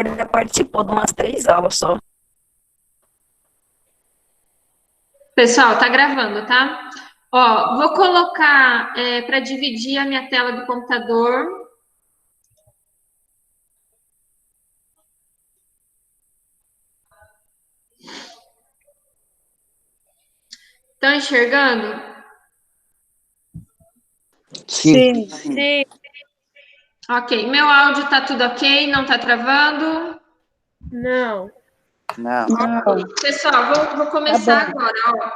já participou de umas 3 aulas só. Pessoal, tá gravando, tá? Ó, vou colocar para dividir a minha tela do computador. Estão enxergando? Sim. Sim. Ok. Meu áudio tá tudo ok? Não tá travando? Não. Não. Pessoal, vou começar agora. Ó.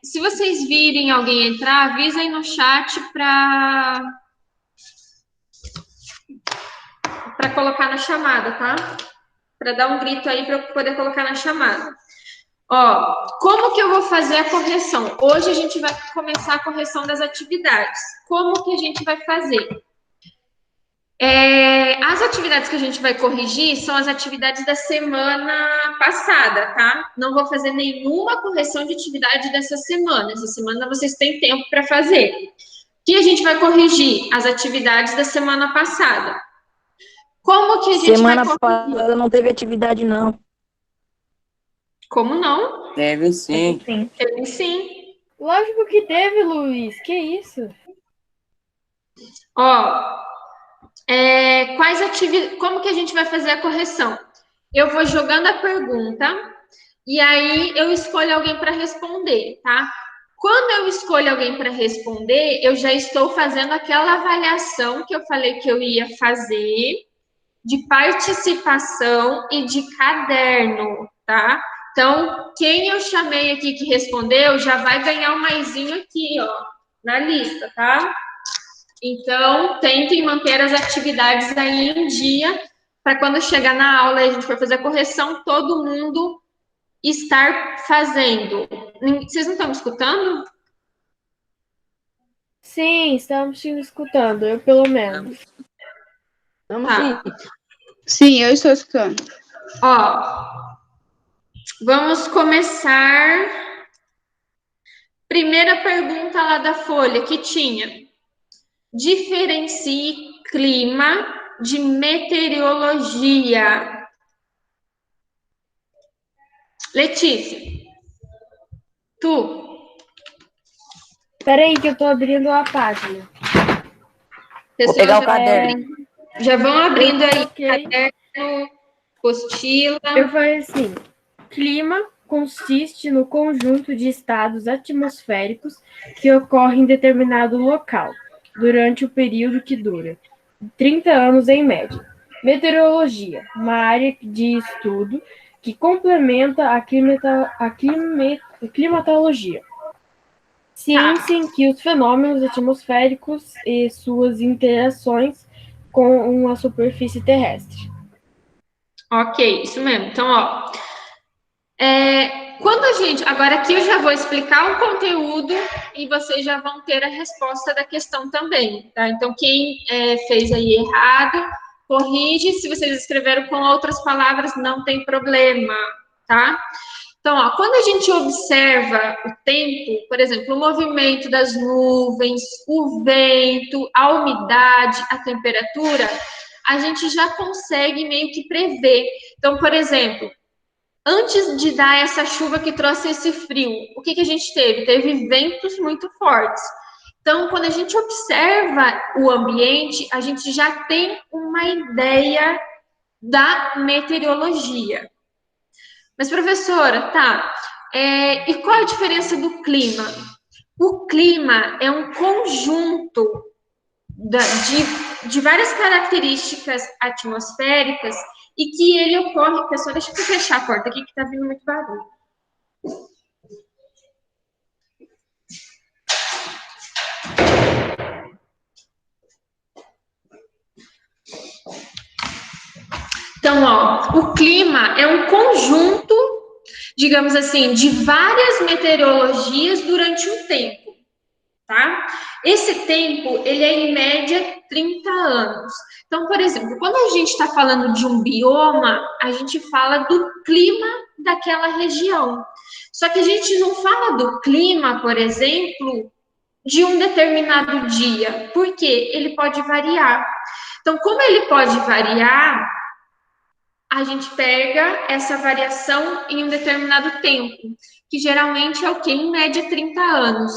Se vocês virem alguém entrar, avisem no chat para colocar na chamada, tá? Para dar um grito aí para eu poder colocar na chamada. Ó, como que eu vou fazer a correção? Hoje a gente vai começar a correção das atividades. Como que a gente vai fazer? As atividades que a gente vai corrigir são as atividades da semana passada, tá? Não vou fazer nenhuma correção de atividade dessa semana. Essa semana vocês têm tempo para fazer. O que a gente vai corrigir? As atividades da semana passada. Como que a gente Semana vai corrigir? passada não teve atividade, não. Como não? Deve sim. Teve sim. Lógico que teve, Luiz. Que isso? Ó, como que a gente vai fazer a correção? Eu vou jogando a pergunta e aí eu escolho alguém para responder, tá? Quando eu escolho alguém para responder, eu já estou fazendo aquela avaliação que eu falei que eu ia fazer de participação e de caderno, tá? Então, quem eu chamei aqui que respondeu já vai ganhar um maisinho aqui, ó, na lista, tá? Então, tentem manter as atividades aí em dia, para quando chegar na aula e a gente for fazer a correção, todo mundo estar fazendo. Vocês não estão me escutando? Sim, estamos te escutando. Eu, pelo menos. Tá. Sim, eu estou escutando. Ó, vamos começar. Primeira pergunta lá da folha que tinha. Diferencie clima de meteorologia. Letícia, tu. Peraí que eu tô abrindo a página. Vou pegar o caderno. Já vão abrindo aí Ok. caderno, apostila. Eu falei assim: clima consiste no conjunto de estados atmosféricos que ocorre em determinado local, durante o período que dura 30 anos em média. Meteorologia, uma área de estudo que complementa a climatologia. Ciência em que os fenômenos atmosféricos e suas interações com a superfície terrestre. Ok, isso mesmo. Então, ó, quando a gente. Agora aqui eu já vou explicar o conteúdo e vocês já vão ter a resposta da questão também, tá? Então, quem fez aí errado, corrige. Se vocês escreveram com outras palavras, não tem problema, tá? Então, ó, quando a gente observa o tempo, por exemplo, o movimento das nuvens, o vento, a umidade, a temperatura, a gente já consegue meio que prever. Então, por exemplo, antes de dar essa chuva que trouxe esse frio, o que a gente teve? Teve ventos muito fortes. Então, quando a gente observa o ambiente, a gente já tem uma ideia da meteorologia. Mas, professora, tá. E qual a diferença do clima? O clima é um conjunto de várias características atmosféricas e que ele ocorre. Pessoal, deixa eu fechar a porta aqui que tá vindo muito barulho. Então, ó, o clima é um conjunto, digamos assim, de várias meteorologias durante um tempo, tá? Esse tempo, ele é em média 30 anos. Então, por exemplo, quando a gente está falando de um bioma, a gente fala do clima daquela região. Só que a gente não fala do clima, por exemplo, de um determinado dia, porque ele pode variar. Então, como ele pode variar, a gente pega essa variação em um determinado tempo, que geralmente é o quê? Em média 30 anos.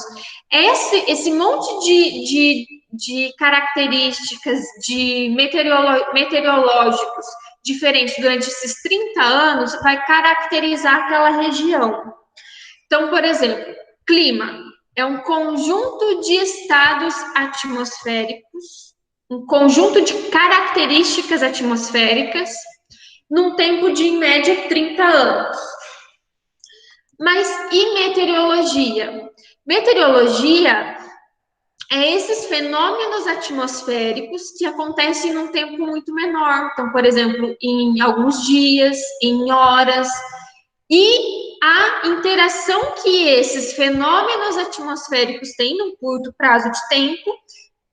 Esse monte de características de meteorológicos diferentes durante esses 30 anos vai caracterizar aquela região. Então, por exemplo, clima é um conjunto de estados atmosféricos, um conjunto de características atmosféricas num tempo de, em média, 30 anos. Mas e meteorologia? Meteorologia é esses fenômenos atmosféricos que acontecem num tempo muito menor. Então, por exemplo, em alguns dias, em horas. E a interação que esses fenômenos atmosféricos têm num curto prazo de tempo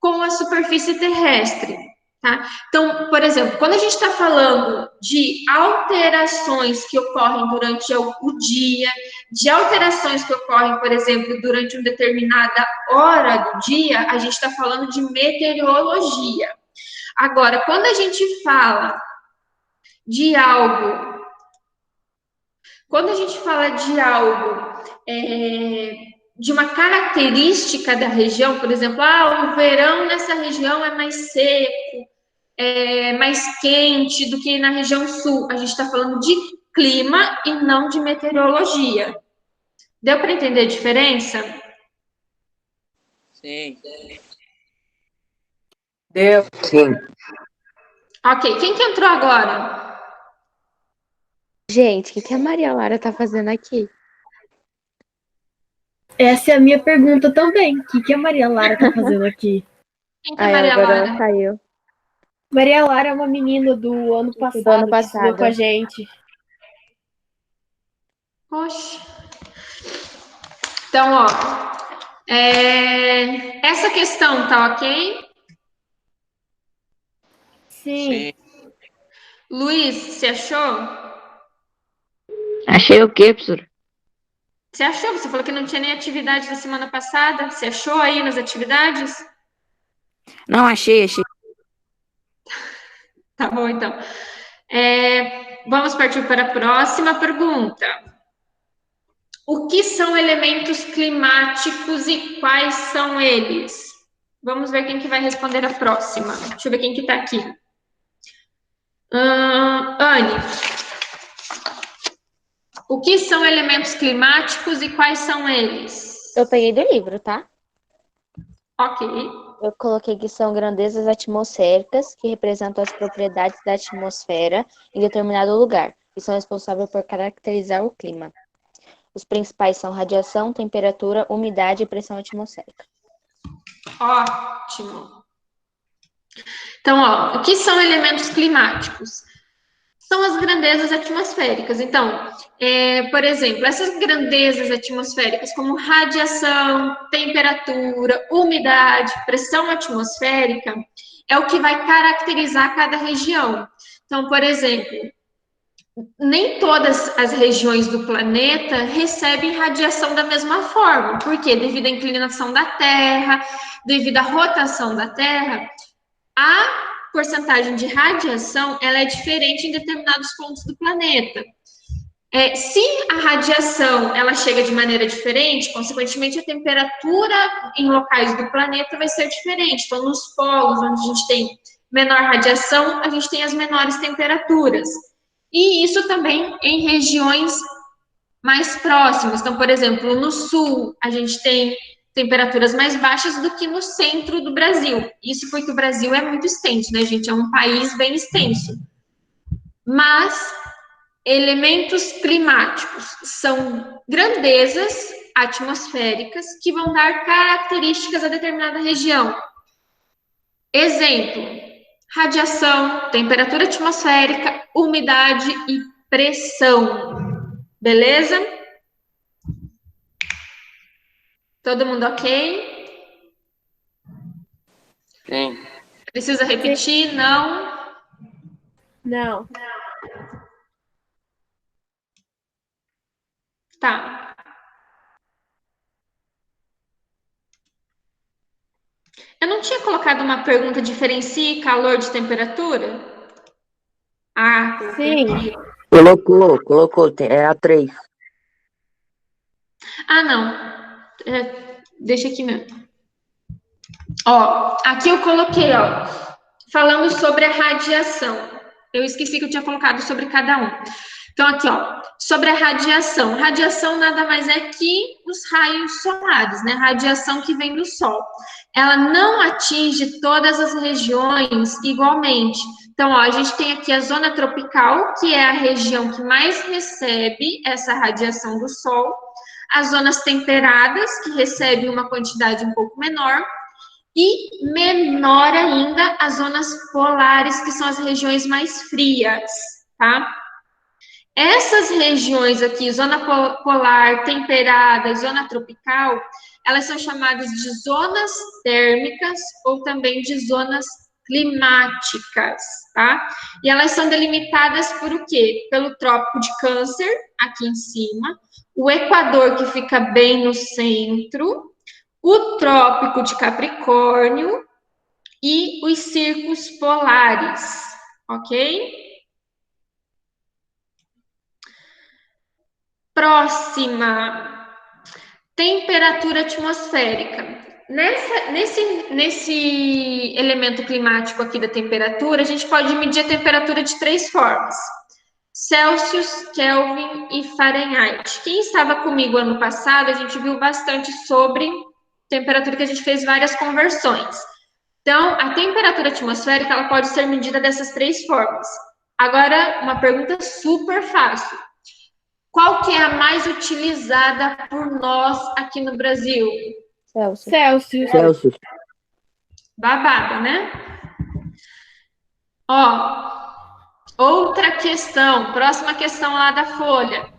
com a superfície terrestre. Tá? Então, por exemplo, quando a gente está falando de alterações que ocorrem durante o dia, de alterações que ocorrem, por exemplo, durante uma determinada hora do dia, a gente está falando de meteorologia. Agora, quando a gente fala de algo, de uma característica da região, por exemplo, o verão nessa região é mais seco, mais quente do que na região sul. A gente está falando de clima e não de meteorologia. Deu para entender a diferença? Sim. Deu. Sim. Ok, quem que entrou agora? Gente, o que a Maria Lara tá fazendo aqui? Essa é a minha pergunta também. O que a Maria Lara tá fazendo aqui? Quem que é Maria Agora Lara? ela saiu. Maria Lara é uma menina do ano passado, Do ano que estudou passado. com a gente. Poxa. Então, ó, essa questão tá ok? Sim. Luiz, você achou? Achei o quê, professor? Você achou? Você falou que não tinha nem atividade da semana passada. Você achou aí nas atividades? Não, achei. Tá bom, então. Vamos partir para a próxima pergunta. O que são elementos climáticos e quais são eles? Vamos ver quem que vai responder a próxima. Deixa eu ver quem que tá aqui. Anne. O que são elementos climáticos e quais são eles? Eu peguei do livro, tá? Ok. Eu coloquei que são grandezas atmosféricas que representam as propriedades da atmosfera em determinado lugar e são responsáveis por caracterizar o clima. Os principais são radiação, temperatura, umidade e pressão atmosférica. Ótimo. Então, ó, o que são elementos climáticos? São as grandezas atmosféricas. Então, por exemplo, essas grandezas atmosféricas, como radiação, temperatura, umidade, pressão atmosférica, é o que vai caracterizar cada região. Então, por exemplo, nem todas as regiões do planeta recebem radiação da mesma forma. Por quê? Devido à inclinação da Terra, devido à rotação da Terra, a porcentagem de radiação ela é diferente em determinados pontos do planeta. Se a radiação ela chega de maneira diferente, consequentemente a temperatura em locais do planeta vai ser diferente. Então, nos polos, onde a gente tem menor radiação, a gente tem as menores temperaturas. E isso também em regiões mais próximas. Então, por exemplo, no sul, a gente tem temperaturas mais baixas do que no centro do Brasil. Isso porque o Brasil é muito extenso, né, gente? É um país bem extenso. Mas elementos climáticos são grandezas atmosféricas que vão dar características a determinada região. Exemplo: radiação, temperatura atmosférica, umidade e pressão. Beleza? Todo mundo ok? Sim. Precisa repetir? Não? Não. Tá. Eu não tinha colocado uma pergunta: diferencie calor de temperatura? Ah, Sim. Colocou, é a 3. Ah, não. Deixa aqui mesmo. Ó, aqui eu coloquei, ó, falando sobre a radiação. Eu esqueci que eu tinha colocado sobre cada um. Então, aqui, ó, sobre a radiação. Radiação nada mais é que os raios solares, né? Radiação que vem do Sol. Ela não atinge todas as regiões igualmente. Então, ó, a gente tem aqui a zona tropical, que é a região que mais recebe essa radiação do Sol. As zonas temperadas, que recebem uma quantidade um pouco menor. E menor ainda as zonas polares, que são as regiões mais frias, tá? Essas regiões aqui, zona polar, temperada, zona tropical, elas são chamadas de zonas térmicas ou também de zonas climáticas, tá? E elas são delimitadas por o quê? Pelo Trópico de Câncer, aqui em cima, o Equador, que fica bem no centro, o Trópico de Capricórnio e os círculos polares, ok? Próxima, temperatura atmosférica. Nesse elemento climático aqui da temperatura, a gente pode medir a temperatura de 3 formas: Celsius, Kelvin e Fahrenheit. Quem estava comigo ano passado, a gente viu bastante sobre temperatura, que a gente fez várias conversões. Então, a temperatura atmosférica, ela pode ser medida dessas 3 formas. Agora, uma pergunta super fácil. Qual que é a mais utilizada por nós aqui no Brasil? Celsius. Babada, né? Ó, outra questão, próxima questão lá da folha.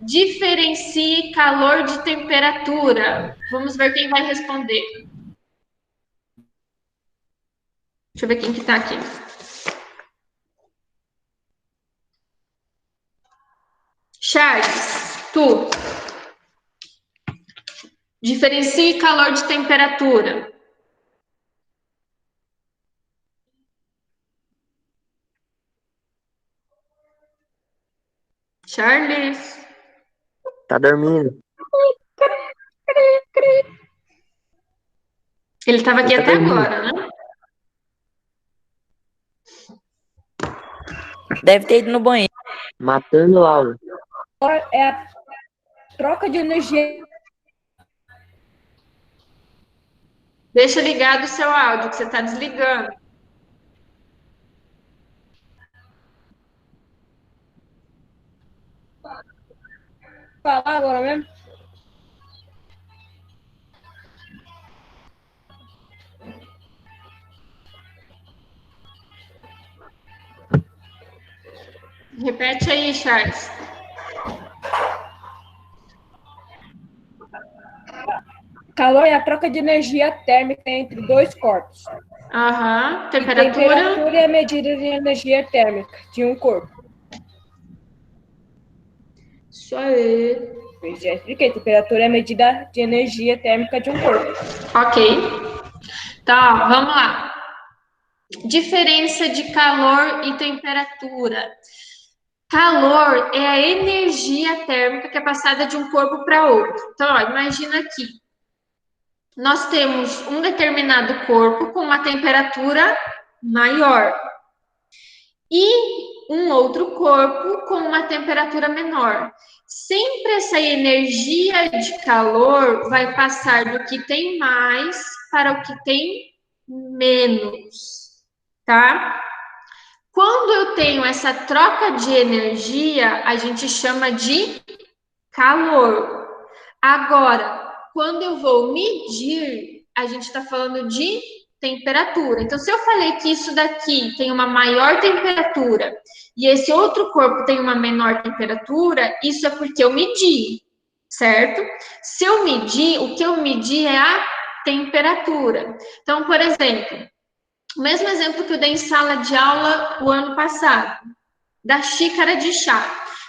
Diferencie calor de temperatura. Vamos ver quem vai responder. Deixa eu ver quem que tá aqui. Charles, tu. Diferencie calor de temperatura. Charles. Tá dormindo. Ele estava aqui Ele tá até dormindo. agora, né? Deve ter ido no banheiro. Matando aula. É a troca de energia. Deixa ligado o seu áudio, que você está desligando. Falar agora mesmo? Repete aí, Charles. Calor é a troca de energia térmica entre dois corpos. Aham. E Temperatura. temperatura é a medida de energia térmica de um corpo. Isso aí. Eu já expliquei. Temperatura é a medida de energia térmica de um corpo. Ok. Tá, vamos lá. Diferença de calor e temperatura. Calor é a energia térmica que é passada de um corpo para outro. Então, ó, imagina aqui. Nós temos um determinado corpo com uma temperatura maior e um outro corpo com uma temperatura menor. Sempre essa energia de calor vai passar do que tem mais para o que tem menos, tá? Quando eu tenho essa troca de energia, a gente chama de calor. Agora, quando eu vou medir, a gente está falando de temperatura. Então, se eu falei que isso daqui tem uma maior temperatura e esse outro corpo tem uma menor temperatura, isso é porque eu medi, certo? Se eu medir, o que eu medi é a temperatura. Então, por exemplo, o mesmo exemplo que eu dei em sala de aula o ano passado, da xícara de chá.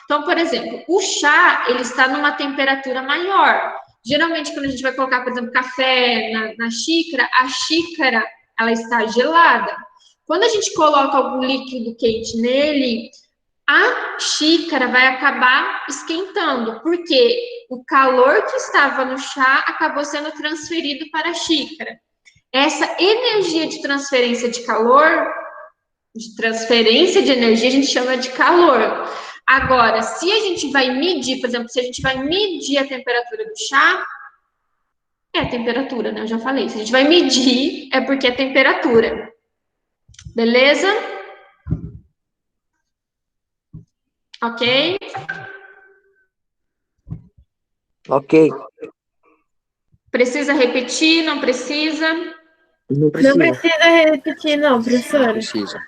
Então, por exemplo, o chá, ele está numa temperatura maior. Geralmente, quando a gente vai colocar, por exemplo, café na xícara, a xícara, ela está gelada. Quando a gente coloca algum líquido quente nele, a xícara vai acabar esquentando, porque o calor que estava no chá acabou sendo transferido para a xícara. Essa energia de transferência de calor, de transferência de energia, a gente chama de calor. Agora, se a gente vai medir, por exemplo, se a gente vai medir a temperatura do chá, é a temperatura, né? Eu já falei. Se a gente vai medir, é porque é temperatura. Beleza? Ok? Ok. Precisa repetir? Não precisa? Não Não precisa. precisa repetir, não, professora. Precisa.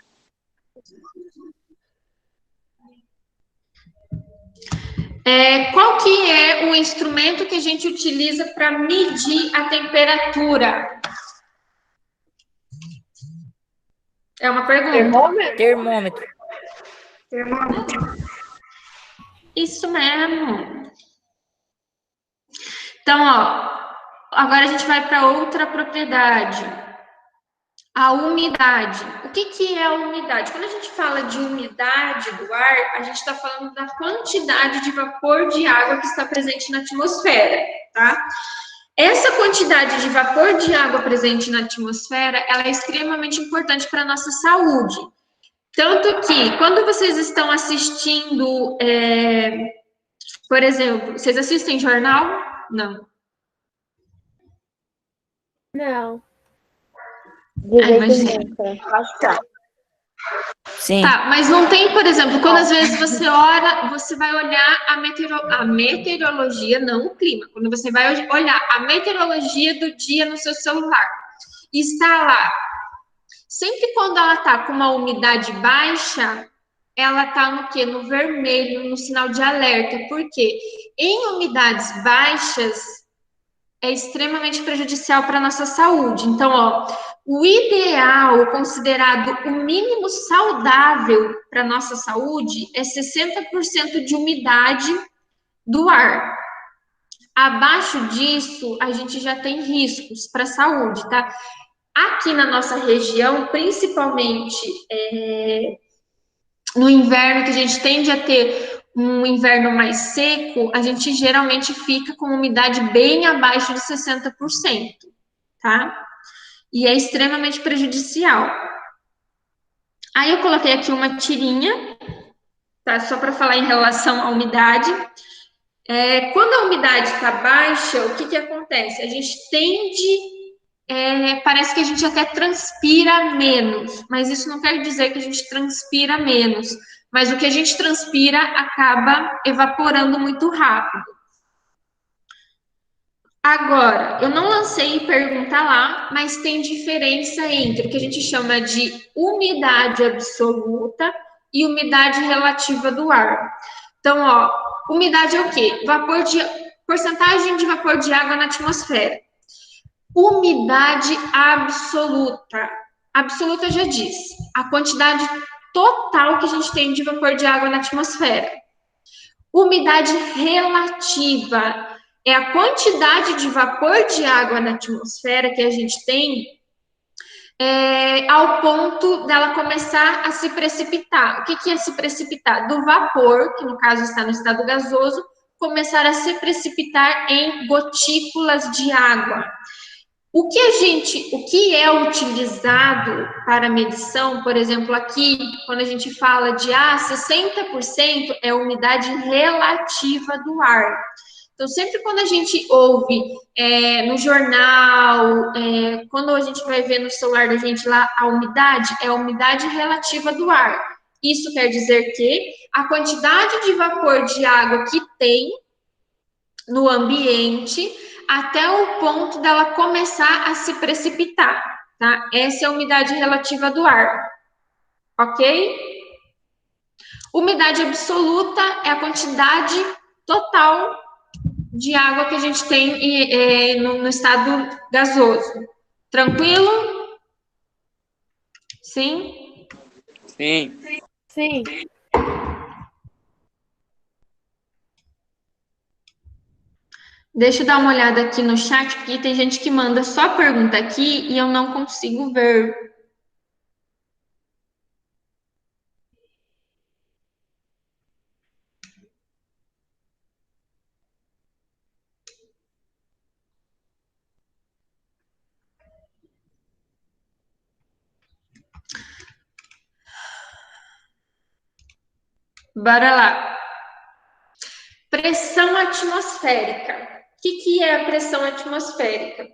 Qual que é o instrumento que a gente utiliza para medir a temperatura? É uma pergunta. Termômetro. Termômetro. Isso mesmo. Então, ó, agora a gente vai para outra propriedade. A umidade. O que é a umidade? Quando a gente fala de umidade do ar, a gente está falando da quantidade de vapor de água que está presente na atmosfera, tá? Essa quantidade de vapor de água presente na atmosfera, ela é extremamente importante para a nossa saúde. Tanto que, quando vocês estão assistindo, por exemplo, vocês assistem jornal? Não. De Não. vez em Imagina. nunca. Sim. Tá, mas não tem, por exemplo, quando às vezes você vai olhar a meteorologia, não o clima, quando você vai olhar a meteorologia do dia no seu celular, e está lá, sempre quando ela tá com uma umidade baixa, ela tá no quê? No vermelho, no sinal de alerta, porque em umidades baixas é extremamente prejudicial para a nossa saúde. Então, ó, o ideal, considerado o mínimo saudável para a nossa saúde, é 60% de umidade do ar. Abaixo disso, a gente já tem riscos para a saúde, tá? Aqui na nossa região, principalmente no inverno, que a gente tende a ter um inverno mais seco, a gente geralmente fica com umidade bem abaixo de 60%, tá? E é extremamente prejudicial. Aí eu coloquei aqui uma tirinha, tá? Só para falar em relação à umidade. Quando a umidade está baixa, o que acontece? A gente tende, parece que a gente até transpira menos, mas isso não quer dizer que a gente transpira menos. Mas o que a gente transpira acaba evaporando muito rápido. Agora, eu não lancei pergunta lá, mas tem diferença entre o que a gente chama de umidade absoluta e umidade relativa do ar. Então, ó, umidade é o quê? Porcentagem de vapor de água na atmosfera. Umidade absoluta. Absoluta já diz, a quantidade total que a gente tem de vapor de água na atmosfera. Umidade relativa é a quantidade de vapor de água na atmosfera que a gente tem ao ponto dela começar a se precipitar. O que é se precipitar? Do vapor, que no caso está no estado gasoso, começar a se precipitar em gotículas de água. O que é utilizado para medição, por exemplo, aqui, quando a gente fala de 60% é a umidade relativa do ar. Então, sempre quando a gente ouve no jornal, quando a gente vai ver no celular da gente lá, a umidade é a umidade relativa do ar. Isso quer dizer que a quantidade de vapor de água que tem no ambiente até o ponto dela começar a se precipitar, tá? Essa é a umidade relativa do ar, ok? Umidade absoluta é a quantidade total de água que a gente tem no estado gasoso. Tranquilo? Sim? Sim. Sim. Deixa eu dar uma olhada aqui no chat, porque tem gente que manda só pergunta aqui e eu não consigo ver. Bora lá. Pressão atmosférica. O que é a pressão atmosférica?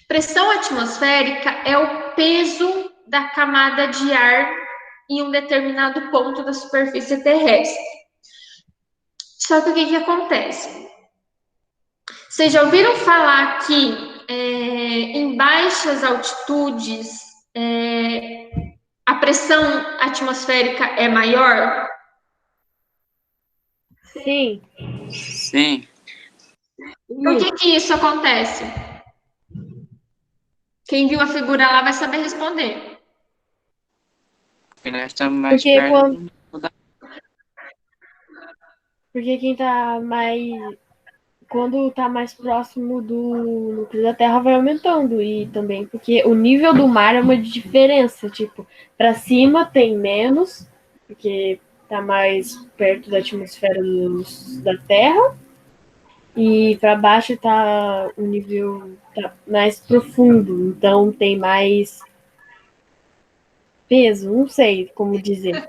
Pressão atmosférica é o peso da camada de ar em um determinado ponto da superfície terrestre. Só que o que acontece? Vocês já ouviram falar que em baixas altitudes a pressão atmosférica é maior? Sim. Sim. Por que isso acontece? Quem viu a figura lá vai saber responder. Porque nós estamos mais Porque perto da... Porque quem tá mais. Quando tá mais próximo do núcleo da Terra vai aumentando. E também porque o nível do mar é uma diferença. Tipo, pra cima tem menos, porque tá mais perto da atmosfera da Terra. E para baixo tá o nível tá mais profundo, então tem mais peso, não sei como dizer.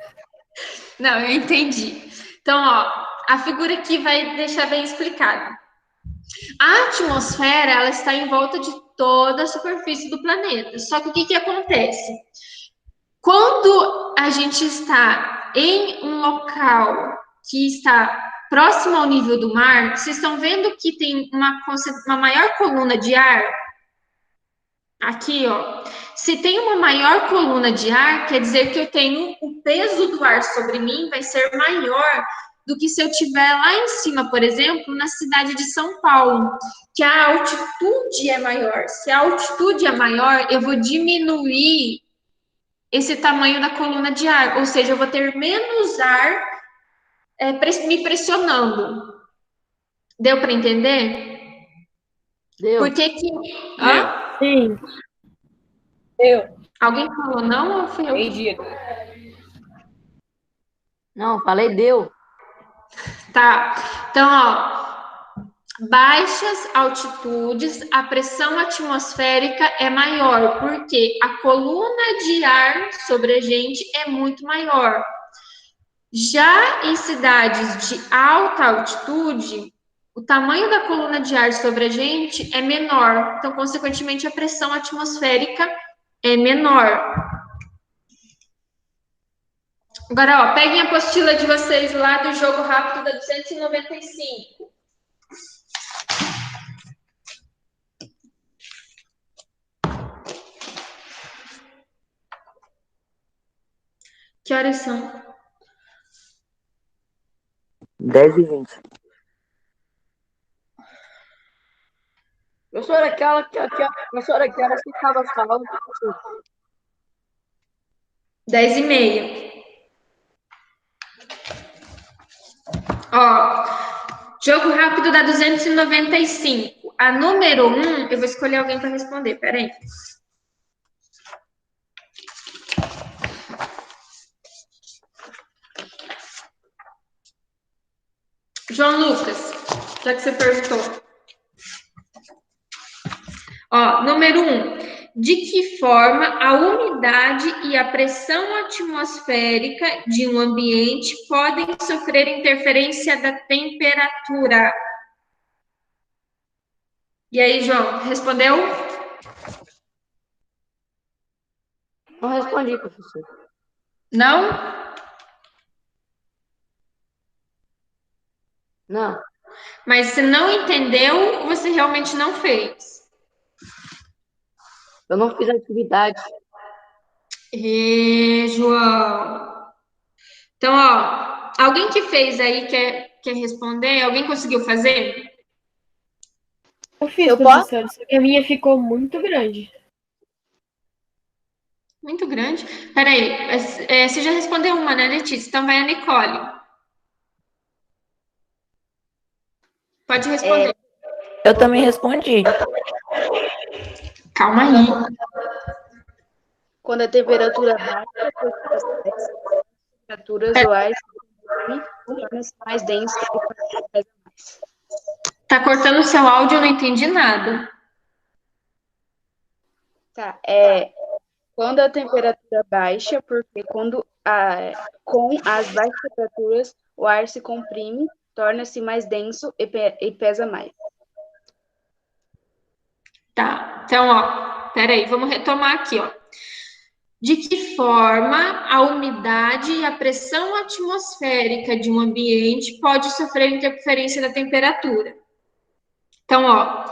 Não, eu entendi. Então, ó, a figura aqui vai deixar bem explicado. A atmosfera, ela está em volta de toda a superfície do planeta. Só que o que acontece? Quando a gente está em um local que está próximo ao nível do mar, vocês estão vendo que tem uma maior coluna de ar? Aqui, ó. Se tem uma maior coluna de ar, quer dizer que eu tenho o peso do ar sobre mim vai ser maior do que se eu estiver lá em cima, por exemplo, na cidade de São Paulo, que a altitude é maior. Se a altitude é maior, eu vou diminuir esse tamanho da coluna de ar, ou seja, eu vou ter menos ar me pressionando. Deu para entender? Deu. Por que que... Hã? Sim. Alguém falou não ou fui eu? Entendi. Não, falei deu. Tá. Então, ó, baixas altitudes, a pressão atmosférica é maior, porque a coluna de ar sobre a gente é muito maior. Já em cidades de alta altitude, o tamanho da coluna de ar sobre a gente é menor, então, consequentemente, a pressão atmosférica é menor. Agora, ó, peguem a apostila de vocês lá do jogo rápido da 295. Que horas são? 10h20. Professora, professora, que horas que acaba a sua aula? 10h30. Ó, jogo rápido da 295. A número 1, eu vou escolher alguém para responder, peraí. João Lucas, já que você perguntou. Ó, número 1. De que forma a umidade e a pressão atmosférica de um ambiente podem sofrer interferência da temperatura? E aí, João, respondeu? Não respondi, professor. Não? Não. Mas você não entendeu ou você realmente não fez? Eu não fiz a atividade. João. Então, ó, alguém que fez aí quer responder? Alguém conseguiu fazer? Eu fiz, professor, só que a minha ficou muito grande. Muito grande. Peraí, você já respondeu uma, né, Letícia? Então vai a Nicole. Pode responder. Eu também respondi. Calma aí. Quando a temperatura baixa, as temperaturas do ar tornam-se mais densas. Tá cortando o seu áudio, eu não entendi nada. Tá, Quando a temperatura baixa, porque com as baixas temperaturas o ar se comprime, torna-se mais denso e pesa mais. Tá, então, ó, peraí, vamos retomar aqui, ó. De que forma a umidade e a pressão atmosférica de um ambiente pode sofrer interferência da temperatura? Então, ó,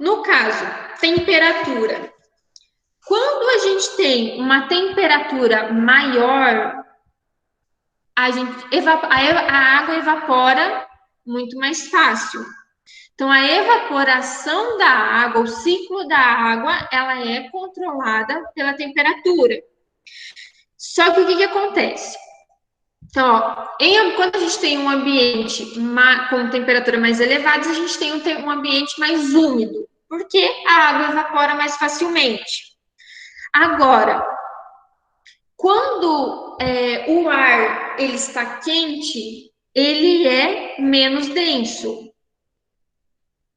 no caso, temperatura. Quando a gente tem uma temperatura maior, a água evapora muito mais fácil. Então, a evaporação da água, o ciclo da água, ela é controlada pela temperatura. Só que o que acontece? Então, ó, quando a gente tem um ambiente com temperatura mais elevada, a gente tem um ambiente mais úmido, porque a água evapora mais facilmente. Agora, quando o ar ele está quente, ele é menos denso.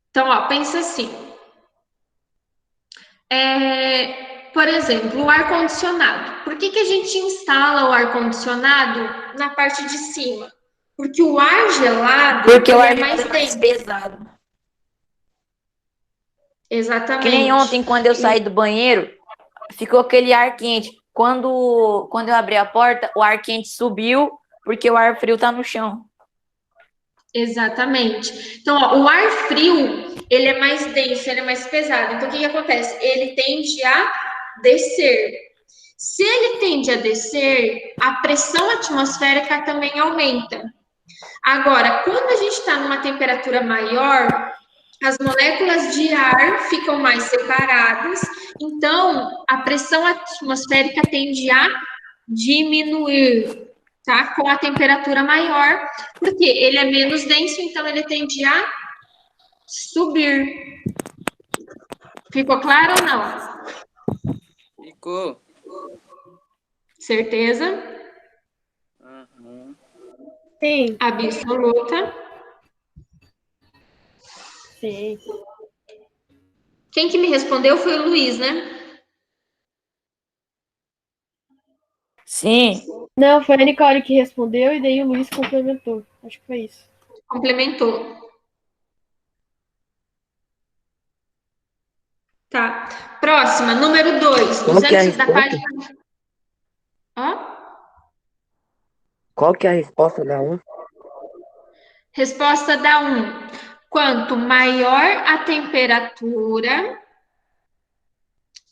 Então, ó, pensa assim. Por exemplo, o ar-condicionado. Por que a gente instala o ar-condicionado na parte de cima? Porque o ar gelado Porque o ele ar é mais é mais denso. pesado. Exatamente. Que nem ontem, quando eu saí do banheiro, ficou aquele ar quente. Quando eu abri a porta, o ar quente subiu, porque o ar frio tá no chão. Exatamente. Então, ó, o ar frio, ele é mais denso, ele é mais pesado. Então, o que acontece? Ele tende a descer. Se ele tende a descer, a pressão atmosférica também aumenta. Agora, quando a gente está numa temperatura maior, as moléculas de ar ficam mais separadas, então a pressão atmosférica tende a diminuir, tá? Com a temperatura maior, porque ele é menos denso, então ele tende a subir. Ficou claro ou não? Ficou. Certeza? Uhum. Sim, Absoluta. sim. Quem que me respondeu foi o Luiz, né? Sim. Não, foi a Nicole que respondeu e daí o Luiz complementou. Acho que foi isso. Complementou. Tá. Próxima, número 2. Qual que é a Da resposta? página. Ó. Qual que é a resposta da 1? Resposta da 1. Quanto maior a temperatura,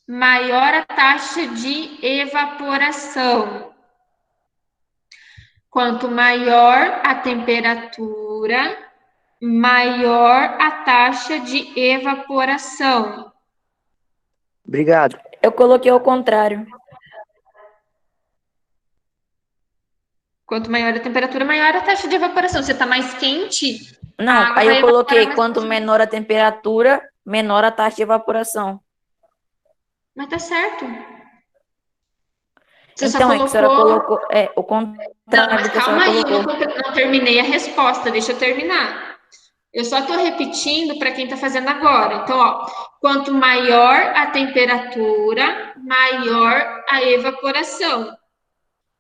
maior a taxa de evaporação. Quanto maior a temperatura, maior a taxa de evaporação. Obrigado. Eu coloquei ao contrário. Quanto maior a temperatura, maior a taxa de evaporação. Você está mais quente, a Não, água aí vai eu evaporar coloquei mais quanto facilmente. menor a temperatura, menor a taxa de evaporação. Mas tá certo. Você só Então, é que a senhora colocou. colocou. É, o Não, contrário mas do que a senhora calma aí, eu colocou. não terminei a resposta, deixa eu terminar. Eu só estou repetindo para quem está fazendo agora. Então, ó, quanto maior a temperatura, maior a evaporação.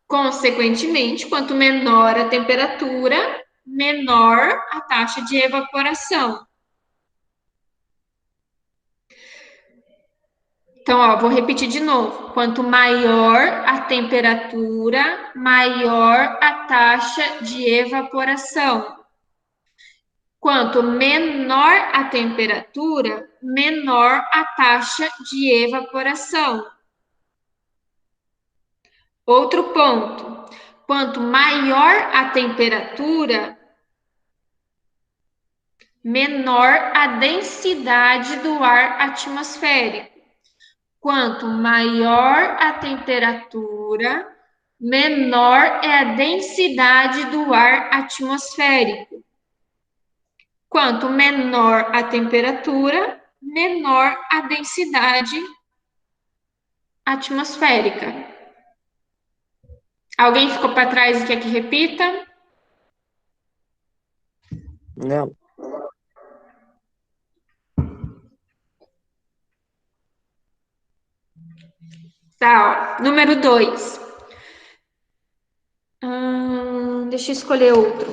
Consequentemente, quanto menor a temperatura, menor a taxa de evaporação. Então, ó, vou repetir de novo. Quanto maior a temperatura, maior a taxa de evaporação. Quanto menor a temperatura, menor a taxa de evaporação. Outro ponto. Quanto maior a temperatura, menor a densidade do ar atmosférico. Quanto maior a temperatura, menor é a densidade do ar atmosférico. Quanto menor a temperatura, menor a densidade atmosférica. Alguém ficou para trás e quer que repita? Não. Tá, ó. Número 2. Deixa eu escolher outro.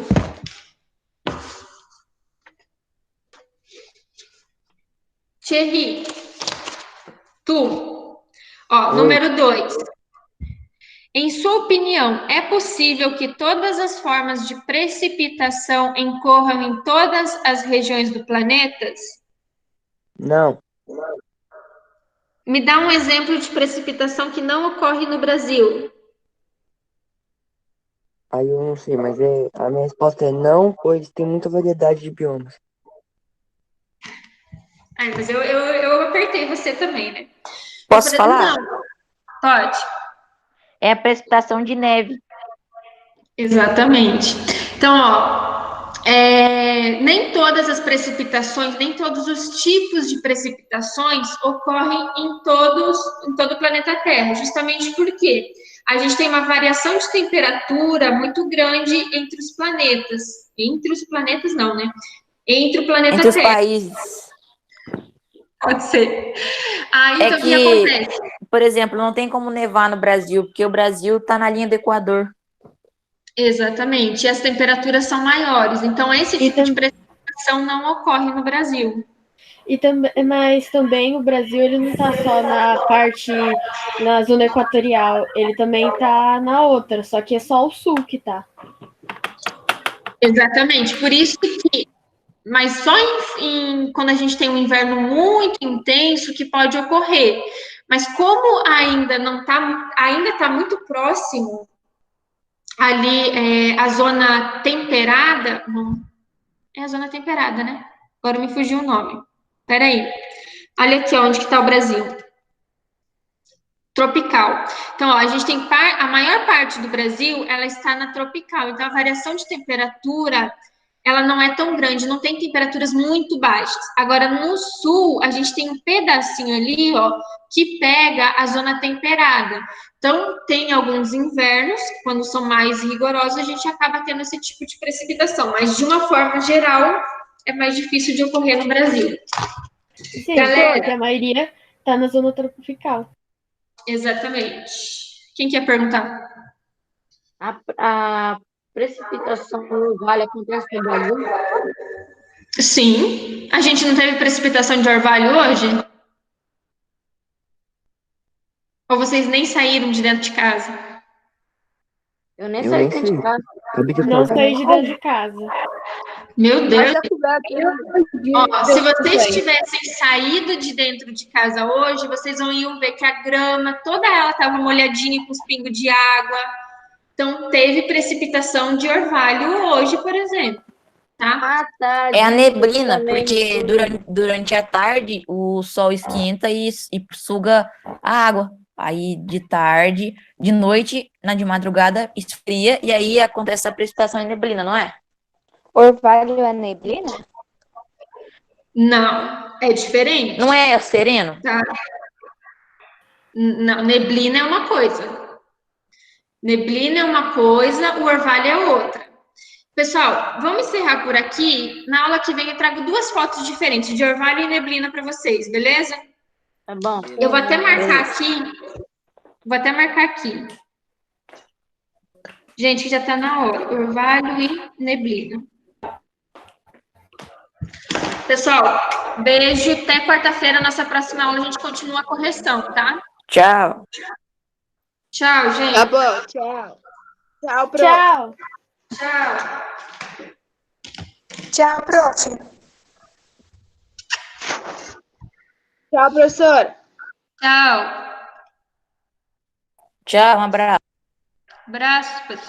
Thierry, tu. Ó, Oi. número 2. Em sua opinião, é possível que todas as formas de precipitação ocorram em todas as regiões do planeta? Não. Me dá um exemplo de precipitação que não ocorre no Brasil. Aí eu não sei, mas a minha resposta é não, pois tem muita variedade de biomas. Ai, mas eu apertei você também, né? Posso falar? Não, pode. É a precipitação de neve. Exatamente. Então, ó, nem todas as precipitações, nem todos os tipos de precipitações ocorrem em todo o planeta Terra, justamente porque a gente tem uma variação de temperatura muito grande entre os planetas. Entre os planetas, não, né? Entre o planeta Entre os Terra, países. pode ser. Aí, É então, o que que, acontece? por exemplo, não tem como nevar no Brasil, porque o Brasil está na linha do Equador. Exatamente, e as temperaturas são maiores, então esse E tipo de tam- precipitação não ocorre no Brasil. Mas também o Brasil ele não está só na zona equatorial, ele também está na outra, só que é só o sul que tá. Exatamente, por isso que, mas só quando a gente tem um inverno muito intenso que pode ocorrer. Mas como ainda não tá, ainda está muito próximo ali a zona temperada, não, é a zona temperada, né? Agora me fugiu o nome. Peraí. Olha aqui onde que está o Brasil. Tropical. Então, ó, a gente tem a maior parte do Brasil, ela está na tropical. Então, a variação de temperatura, ela não é tão grande, não tem temperaturas muito baixas. Agora, no sul, a gente tem um pedacinho ali, ó, que pega a zona temperada. Então, tem alguns invernos, quando são mais rigorosos, a gente acaba tendo esse tipo de precipitação. Mas, de uma forma geral, é mais difícil de ocorrer no Brasil. Sim, Galera, porque a maioria está na zona tropical. exatamente. Quem quer perguntar? A precipitação no vale acontece no Brasil? Sim. A gente não teve precipitação de orvalho hoje? Ou vocês nem saíram de dentro de casa? Eu nem Eu saí nem dentro sei. de casa. Acabei de Não acordar. saí de dentro de casa. Meu Deus. Haja cobertura no dia Ó, de se Deus vocês sangue. tivessem saído de dentro de casa hoje, vocês iam ver que a grama, toda ela estava molhadinha com os pingos de água. Então, teve precipitação de orvalho hoje, por exemplo. Tá? Ah, tá. É a Dizem neblina, também. porque durante a tarde o sol esquenta e suga a água. Aí de tarde, de noite, de madrugada, esfria e aí acontece a precipitação em neblina, não é? Orvalho é neblina? Não, é diferente. Não é sereno? Tá? Não, neblina é uma coisa. Neblina é uma coisa, o orvalho é outra. Pessoal, vamos encerrar por aqui. Na aula que vem eu trago 2 fotos diferentes, de orvalho e neblina para vocês, beleza? Tá bom. Eu vou até marcar aqui. Vou até marcar aqui. Gente, que já tá na hora. Orvalho e neblina. Pessoal, beijo. Até quarta-feira, nossa próxima aula, a gente continua a correção, tá? Tchau. Tchau, gente. Tá bom, tchau. Tchau, prof. Tchau! Tchau. Tchau, prof. Tchau, professor. Tchau. Tchau, um abraço. Abraço, pessoal.